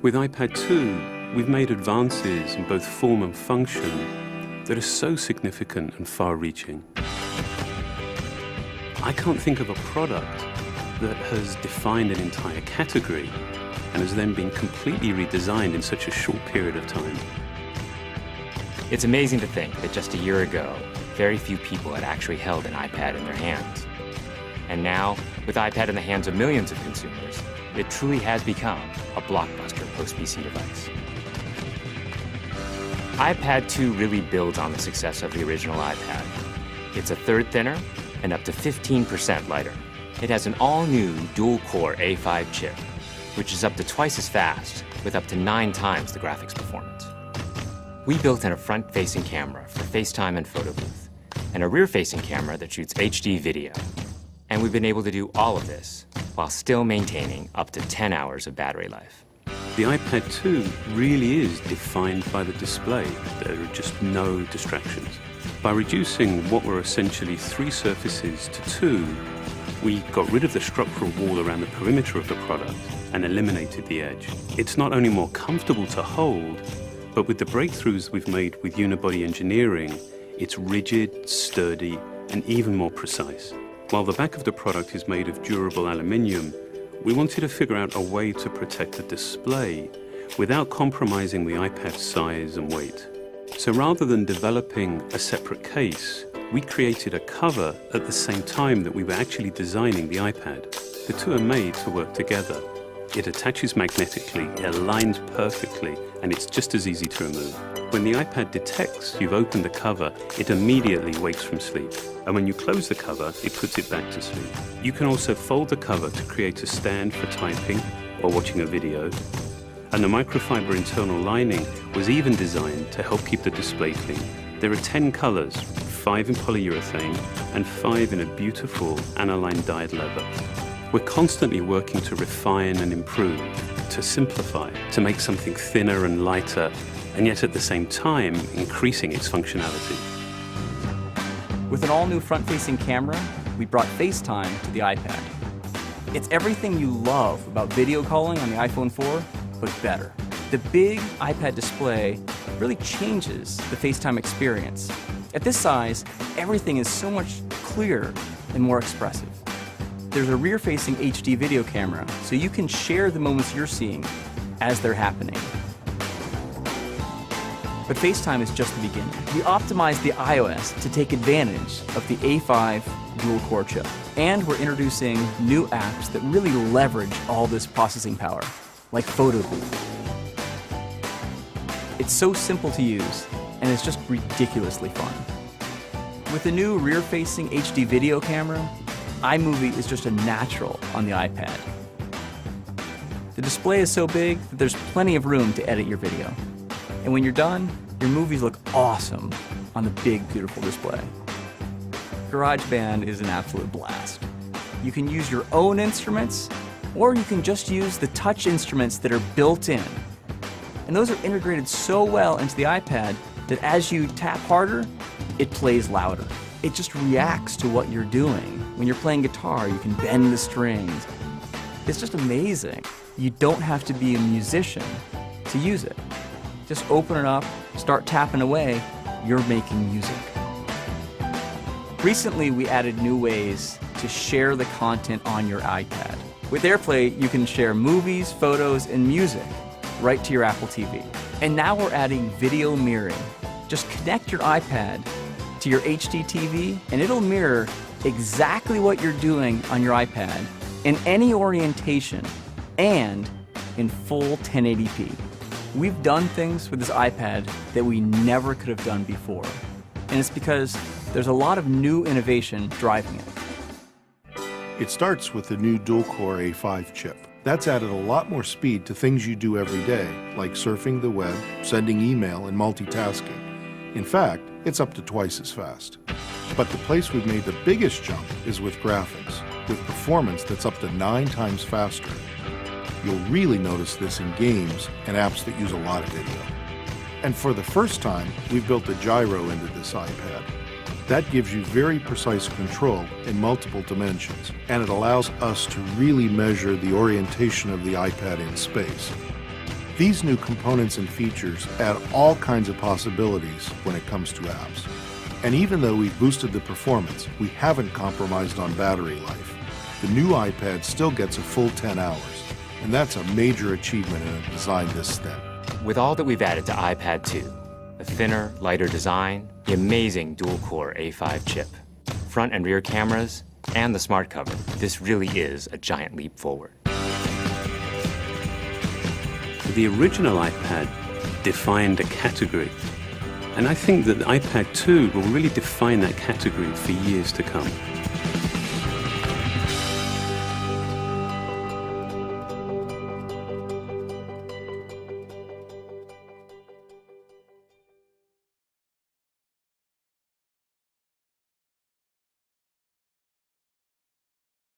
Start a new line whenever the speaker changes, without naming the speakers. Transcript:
With iPad 2, we've made advances in both form and function that are so significant and far-reaching. I can't think of a product that has defined an entire category and has then been completely redesigned in such a short period of time.
It's amazing to think that just a year ago, very few people had actually held an iPad in their hands. And now, with iPad in the hands of millions of consumers, it truly has become a blockbuster post-PC device. iPad 2 really builds on the success of the original iPad. It's a third thinner and up to 15% lighter. It has an all-new dual-core A5 chip, which is up to twice as fast, with up to 9 times the graphics performance. We built in a front-facing camera for FaceTime and photo booth, and a rear-facing camera that shoots HD video. And we've been able to do all of this while still maintaining up to 10 hours of battery life.
The iPad 2 really is defined by the display. There are just no distractions. By reducing what were essentially 3 surfaces to 2, we got rid of the structural wall around the perimeter of the product and eliminated the edge. It's not only more comfortable to hold, but with the breakthroughs we've made with unibody engineering, it's rigid, sturdy, and even more precise. While the back of the product is made of durable aluminium, we wanted to figure out a way to protect the display without compromising the iPad's size and weight. So rather than developing a separate case, we created a cover at the same time that we were actually designing the iPad. The two are made to work together. It attaches magnetically, it aligns perfectly, and it's just as easy to remove. When the iPad detects you've opened the cover, it immediately wakes from sleep. And when you close the cover, it puts it back to sleep. You can also fold the cover to create a stand for typing or watching a video. And the microfiber internal lining was even designed to help keep the display clean. There are 10 colors, 5 in polyurethane and 5 in a beautiful aniline dyed leather. We're constantly working to refine and improve, to simplify, to make something thinner and lighter, and yet at the same time, increasing its functionality.
With an all-new front-facing camera, we brought FaceTime to the iPad. It's everything you love about video calling on the iPhone 4, but better. The big iPad display really changes the FaceTime experience. At this size, everything is so much clearer and more expressive. There's a rear-facing HD video camera, so you can share the moments you're seeing as they're happening. But FaceTime is just the beginning. We optimized the iOS to take advantage of the A5 dual-core chip. And we're introducing new apps that really leverage all this processing power, like Photo Booth. It's so simple to use, and it's just ridiculously fun. With the new rear-facing HD video camera, iMovie is just a natural on the iPad. The display is so big that there's plenty of room to edit your video. And when you're done, your movies look awesome on the big, beautiful display. GarageBand is an absolute blast. You can use your own instruments, or you can just use the touch instruments that are built in. And those are integrated so well into the iPad that as you tap harder, it plays louder. It just reacts to what you're doing. When you're playing guitar, you can bend the strings. It's just amazing. You don't have to be a musician to use it. Just open it up, start tapping away, you're making music. Recently, we added new ways to share the content on your iPad. With AirPlay, you can share movies, photos, and music right to your Apple TV. And now we're adding video mirroring. Just connect your iPad to your HD TV, and it'll mirror exactly what you're doing on your iPad in any orientation and in full 1080p. We've done things with this iPad that we never could have done before. And it's because there's a lot of new innovation driving it.
It starts with the new dual-core A5 chip. That's added a lot more speed to things you do every day, like surfing the web, sending email, and multitasking. In fact, it's up to twice as fast. But the place we've made the biggest jump is with graphics, with performance that's up to 9 times faster. You'll really notice this in games and apps that use a lot of video. And for the first time, we've built a gyro into this iPad. That gives you very precise control in multiple dimensions, and it allows us to really measure the orientation of the iPad in space. These new components and features add all kinds of possibilities when it comes to apps. And even though we've boosted the performance, we haven't compromised on battery life. The new iPad still gets a full 10 hours, and that's a major achievement in a design this thin.
With all that we've added to iPad 2, the thinner, lighter design, the amazing dual-core A5 chip, front and rear cameras, and the smart cover, this really is a giant leap forward.
The original iPad defined a category, and I think that the iPad 2 will really define that category for years to come.